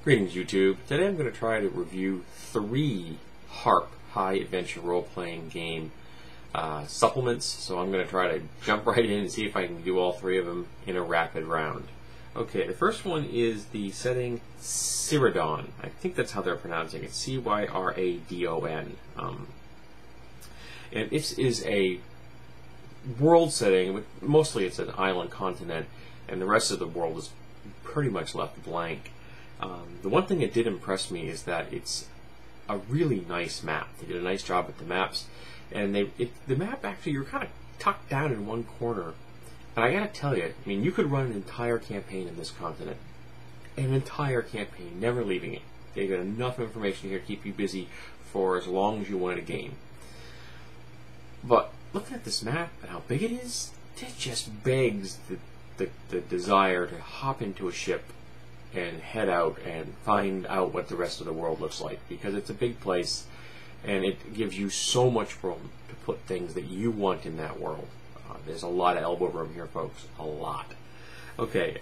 Greetings YouTube. Today I'm going to try to review 3 HARP, High Adventure Role-Playing Game supplements. So I'm going to try to jump right in and see if I can do all 3 of them in a rapid round. Okay, the first one is the setting Cyradon. I think that's how they're pronouncing it, C-Y-R-A-D-O-N. And this is a world setting, mostly it's an island continent, and the rest of the world is pretty much left blank. The one thing that did impress me is that it's a really nice map. They did a nice job with the maps, and the map actually, you're kind of tucked down in one corner. And I gotta tell you, I mean, you could run an entire campaign in this continent, an entire campaign, never leaving it. They got enough information here to keep you busy for as long as you wanted a game. But looking at this map and how big it is, it just begs the desire to hop into a ship and head out and find out what the rest of the world looks like, because it's a big place and it gives you so much room to put things that you want in that world. There's a lot of elbow room here, folks, a lot. Okay,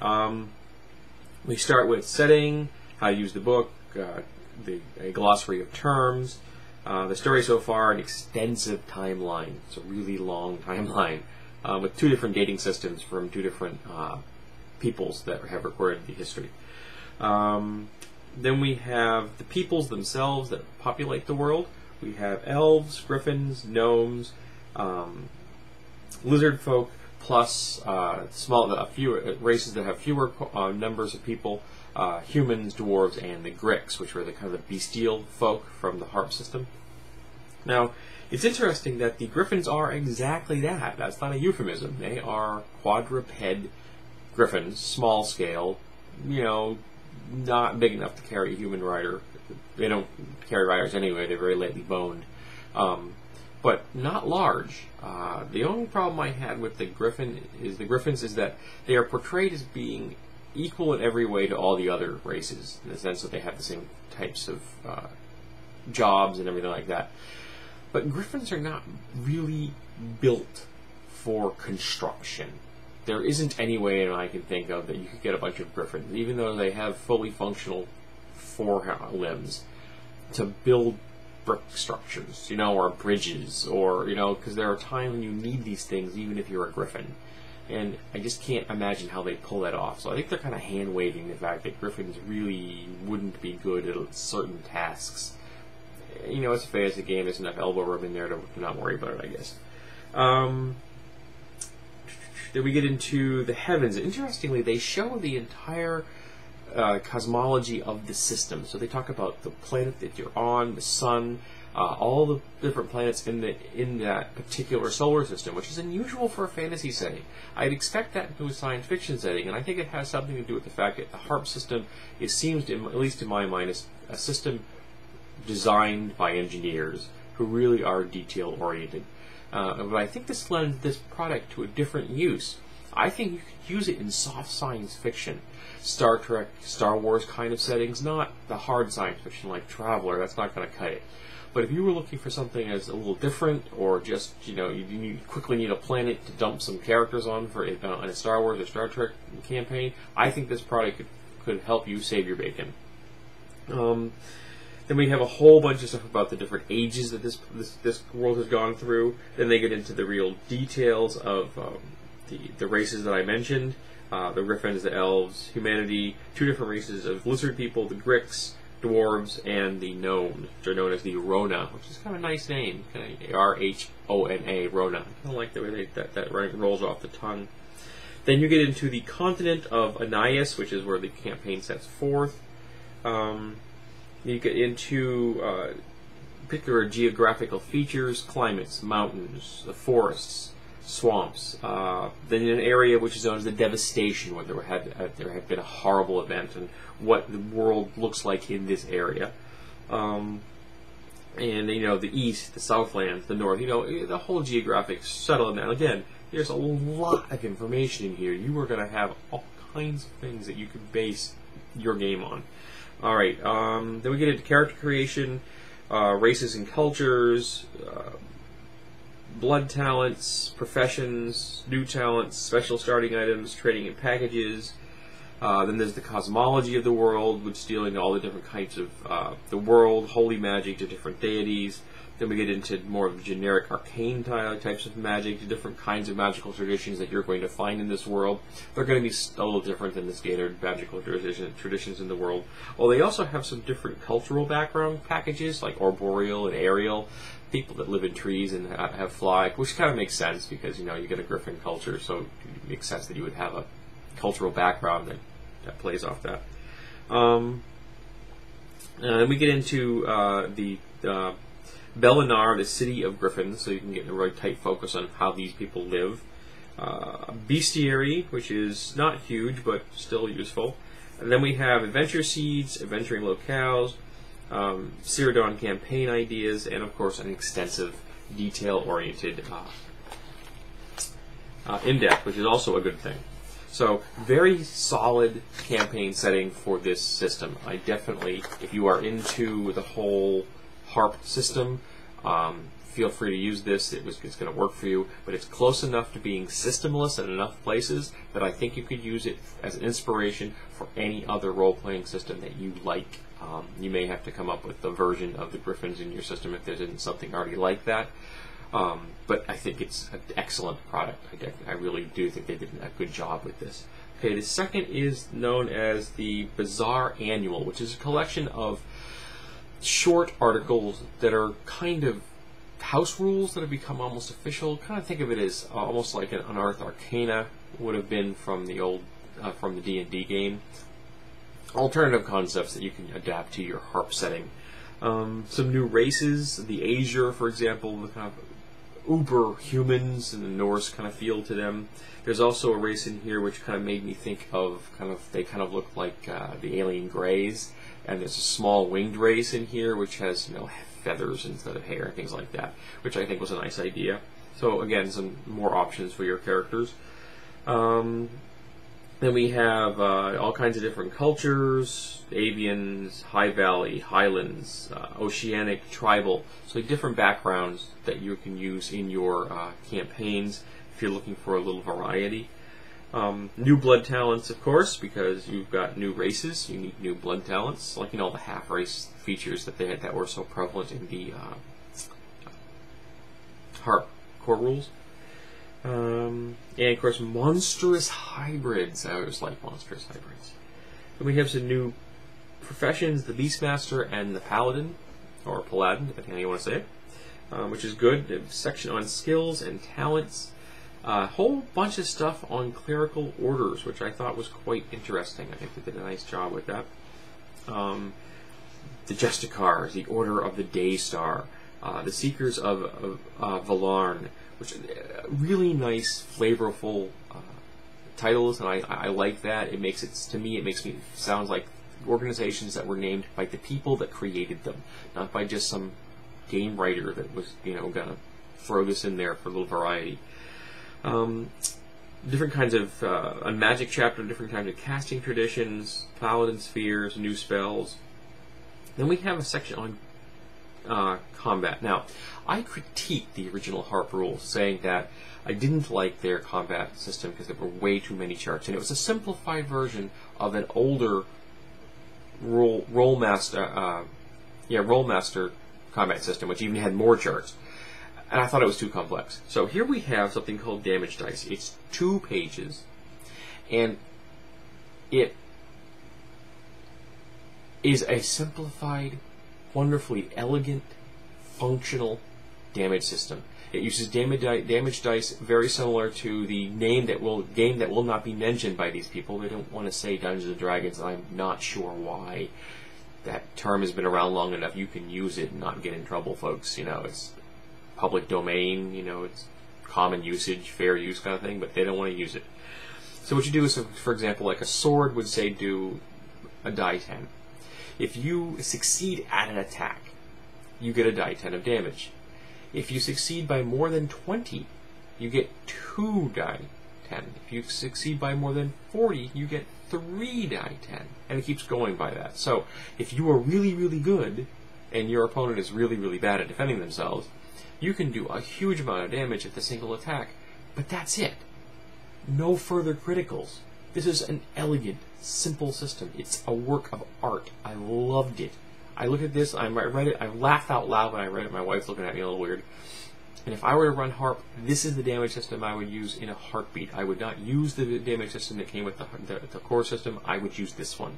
we start with setting, how to use the book, a glossary of terms, the story so far, an extensive timeline. It's a really long timeline with 2 different dating systems from 2 different peoples that have recorded the history. Then we have the peoples themselves that populate the world. We have elves, griffins, gnomes, lizard folk, plus a few races that have fewer numbers of people, humans, dwarves, and the Grix, which were the kind of the bestial folk from the HARP system. Now, it's interesting that the griffins are exactly that. That's not a euphemism. They are quadruped griffins, small scale, you know, not big enough to carry a human rider. They don't carry riders anyway. They're very lightly boned, but not large. The only problem I had with the griffins is that they are portrayed as being equal in every way to all the other races, in the sense that they have the same types of jobs and everything like that. But griffins are not really built for construction. There isn't any way that I can think of that you could get a bunch of griffins, even though they have fully functional 4 limbs, to build brick structures, you know, or bridges, or, you know, because there are times when you need these things even if you're a griffin. And I just can't imagine how they pull that off. So I think they're kind of hand-waving the fact that griffins really wouldn't be good at certain tasks. You know, it's a fantasy game, there's enough elbow room in there to not worry about it, I guess. Then we get into the heavens. Interestingly, they show the entire cosmology of the system. So they talk about the planet that you're on, the sun, all the different planets in that particular solar system, which is unusual for a fantasy setting. I'd expect that into a science fiction setting, and I think it has something to do with the fact that the HARP system seems to, at least in my mind, is a system designed by engineers who really are detail-oriented. But I think this lends this product to a different use. I think you could use it in soft science fiction, Star Trek, Star Wars kind of settings, not the hard science fiction like Traveller. That's not going to cut it. But if you were looking for something that's a little different, or just, you know, you quickly need a planet to dump some characters on for in a Star Wars or Star Trek campaign, I think this product could help you save your bacon. Then we have a whole bunch of stuff about the different ages that this world has gone through. Then they get into the real details of the races that I mentioned, the griffins, the elves, humanity, 2 different races of lizard people, the Grix, dwarves, and the gnomes, which are known as the Rona, which is kind of a nice name, kind of R-H-O-N-A, Rona. I kind of like the way that rolls off the tongue. Then you get into the continent of Anais, which is where the campaign sets forth. You get into particular geographical features, climates, mountains, the forests, swamps. Then in an area which is known as the Devastation, where there had been a horrible event, and what the world looks like in this area. And, you know, the east, the southlands, the north, you know, the whole geographic settlement. Now, again, there's a lot of information in here. You are going to have all kinds of things that you could base your game on. Alright, then we get into character creation, races and cultures, blood talents, professions, new talents, special starting items, trading in packages, Then there's the cosmology of the world, which is dealing all the different kinds of the world, holy magic to different deities. Then we get into more of generic arcane types of magic, to different kinds of magical traditions that you're going to find in this world. They're going to be a little different than the standard magical traditions in the world. Well, they also have some different cultural background packages, like arboreal and aerial, people that live in trees and have fly, which kind of makes sense because, you know, you get a griffin culture, so it makes sense that you would have a cultural background that plays off that. And we get into the Belinar, the city of griffins, so you can get a really tight focus on how these people live. Bestiary, which is not huge but still useful. And then we have adventure seeds, adventuring locales, Cyrodiil campaign ideas, and of course an extensive detail-oriented index, which is also a good thing. So, very solid campaign setting for this system. I definitely, if you are into the whole HARP system, feel free to use this. It's going to work for you, but it's close enough to being systemless in enough places that I think you could use it as an inspiration for any other role-playing system that you like. You may have to come up with a version of the Griffins in your system if there isn't something already like that. But I think it's an excellent product. I really do think they did a good job with this. Okay, the second is known as the Bazaar Annual, which is a collection of short articles that are kind of house rules that have become almost official. Kind of think of it as almost like an Unearthed Arcana would have been from the old from the D&D game. Alternative concepts that you can adapt to your HARP setting. Some new races, the Aesir, for example, the kind of uber humans and the Norse kind of feel to them. There's also a race in here which kind of made me think of they kind of look like the alien Greys, and there's a small winged race in here which has, you know, feathers instead of hair and things like that, which I think was a nice idea. So again, some more options for your characters. Then we have all kinds of different cultures: avians, High Valley, Highlands, Oceanic, Tribal. So different backgrounds that you can use in your campaigns if you're looking for a little variety. New blood talents, of course, because you've got new races. You need new blood talents, like, you know, the half-race features that they had that were so prevalent in the HARP core rules. And of course, monstrous hybrids. I always like monstrous hybrids. Then we have some new professions: the Beastmaster and the Paladin, or Paladin, depending on how you want to say it, which is good. A section on skills and talents. A whole bunch of stuff on clerical orders, which I thought was quite interesting. I think they did a nice job with that. The Justicars, the Order of the Daystar, the Seekers of Valarn, which really nice, flavorful titles, and I like that. It makes it, to me, it makes me sound like organizations that were named by the people that created them, not by just some game writer that was, you know, gonna throw this in there for a little variety. Different kinds of a magic chapter, different kinds of casting traditions, paladin spheres, new spells. Then we have a section on combat. Now, I critiqued the original HARP rules, saying that I didn't like their combat system because there were way too many charts, and it was a simplified version of an older Rollmaster combat system, which even had more charts. And I thought it was too complex. So here we have something called damage dice. It's 2 pages, and it is a simplified, wonderfully elegant, functional damage system. It uses damage dice very similar to the game that will not be mentioned by these people. They don't want to say Dungeons and Dragons, and I'm not sure why. That term has been around long enough. You can use it and not get in trouble, folks. You know, it's public domain, you know, it's common usage, fair use kind of thing, but they don't want to use it. So what you do is, for example, like a sword would say do a die 10. If you succeed at an attack, you get a die 10 of damage. If you succeed by more than 20, you get 2 die 10. If you succeed by more than 40, you get 3 die 10. And it keeps going by that. So if you are really, really good, and your opponent is really, really bad at defending themselves, you can do a huge amount of damage at the single attack, but that's it. No further criticals. This is an elegant, simple system. It's a work of art. I loved it. I looked at this, I read it, I laughed out loud when I read it. My wife's looking at me a little weird. And if I were to run HARP, this is the damage system I would use in a heartbeat. I would not use the damage system that came with the core system. I would use this one.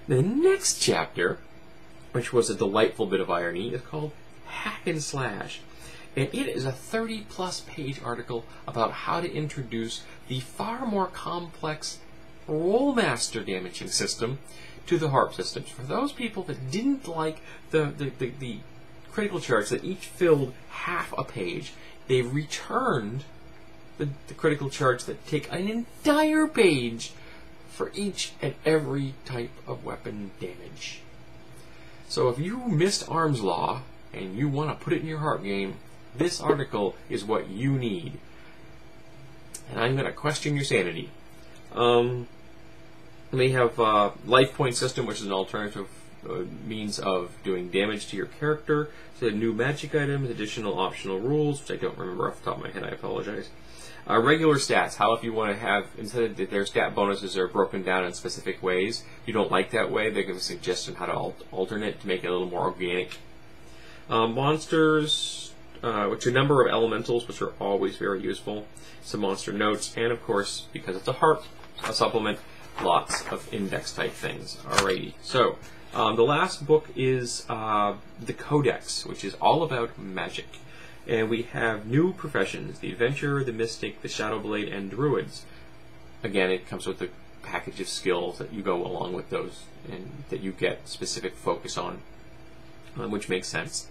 The next chapter, which was a delightful bit of irony, is called Hack and Slash. And it is a 30-plus page article about how to introduce the far more complex Rolemaster damaging system to the HARP systems. For those people that didn't like the critical charts that each filled half a page, they've returned the critical charts that take an entire page for each and every type of weapon damage. So if you missed Arms Law and you want to put it in your HARP game, this article is what you need. And I'm going to question your sanity. We have Life Point System, which is an alternative means of doing damage to your character. So new magic items, additional optional rules, which I don't remember off the top of my head, I apologize. Regular stats, how if you want to have, instead of their stat bonuses are broken down in specific ways, you don't like that way, they give a suggestion how to alternate to make it a little more organic. Monsters, which are a number of elementals, which are always very useful. Some monster notes, and of course, because it's a HARP, a supplement, lots of index type things. Alrighty, so the last book is the Codex, which is all about magic. And we have new professions, the Adventurer, the Mystic, the Shadowblade, and Druids. Again, it comes with a package of skills that you go along with those and that you get specific focus on, which makes sense.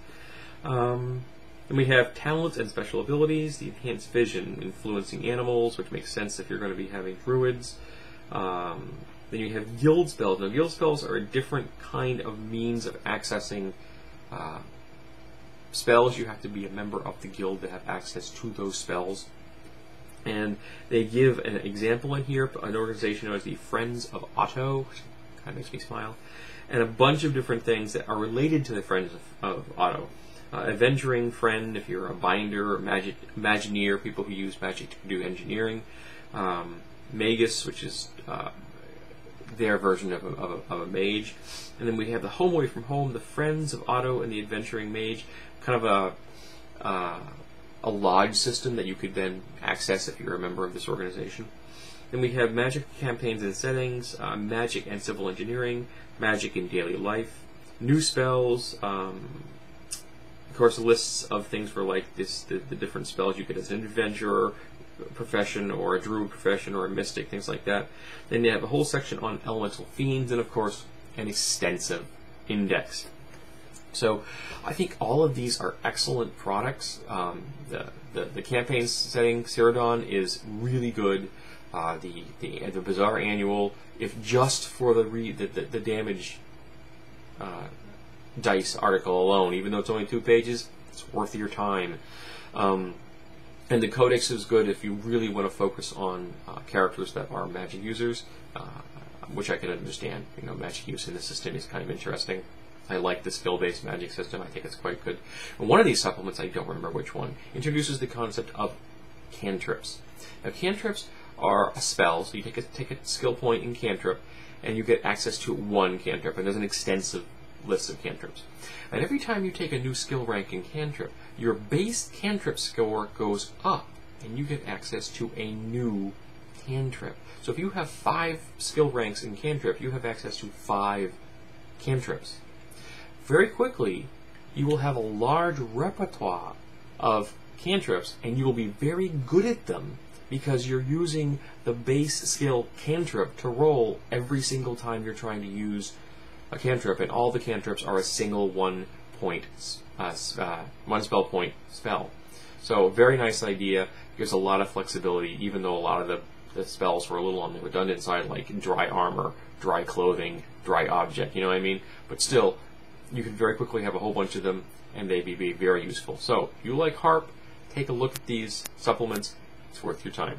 And we have talents and special abilities, the Enhanced Vision, influencing animals, which makes sense if you're going to be having Druids. Then you have guild spells. Now, guild spells are a different kind of means of accessing spells. You have to be a member of the guild to have access to those spells. And they give an example in here, an organization known as the Friends of Otto, which kind of makes me smile, and a bunch of different things that are related to the Friends of Otto. Avengering Friend, if you're a binder, or Imagineer, people who use magic to do engineering. Magus, which is their version of a mage. And then we have the Home Away from Home, the Friends of Otto, and the Adventuring Mage. Kind of a lodge system that you could then access if you're a member of this organization. Then we have Magic Campaigns and Settings, Magic and Civil Engineering, Magic in Daily Life, new spells, of course lists of things for like the different spells you get as an adventurer profession, or a druid profession, or a mystic, things like that. Then you have a whole section on elemental fiends, and of course an extensive index. So I think all of these are excellent products. The campaign setting, Cyrodiil, is really good. The Bazaar Annual, if just for the damage dice article alone, even though it's only 2 pages, it's worth your time. And the Codex is good if you really want to focus on characters that are magic users, which I can understand. You know, magic use in the system is kind of interesting. I like the skill-based magic system. I think it's quite good. And one of these supplements, I don't remember which one, introduces the concept of cantrips. Now, cantrips are a spell, so you take a skill point in cantrip, and you get access to 1 cantrip, and there's an extensive list of cantrips. And every time you take a new skill rank in cantrip, your base cantrip score goes up, and you get access to a new cantrip. So if you have 5 skill ranks in cantrip, you have access to 5 cantrips. Very quickly, you will have a large repertoire of cantrips, and you will be very good at them because you're using the base skill cantrip to roll every single time you're trying to use a cantrip, and all the cantrips are a single 1 spell point spell. So very nice idea. Gives a lot of flexibility, even though a lot of the spells were a little on the redundant side, like dry armor, dry clothing, dry object, you know what I mean? But still, you can very quickly have a whole bunch of them, and they'd be very useful. So, if you like HARP, take a look at these supplements. It's worth your time.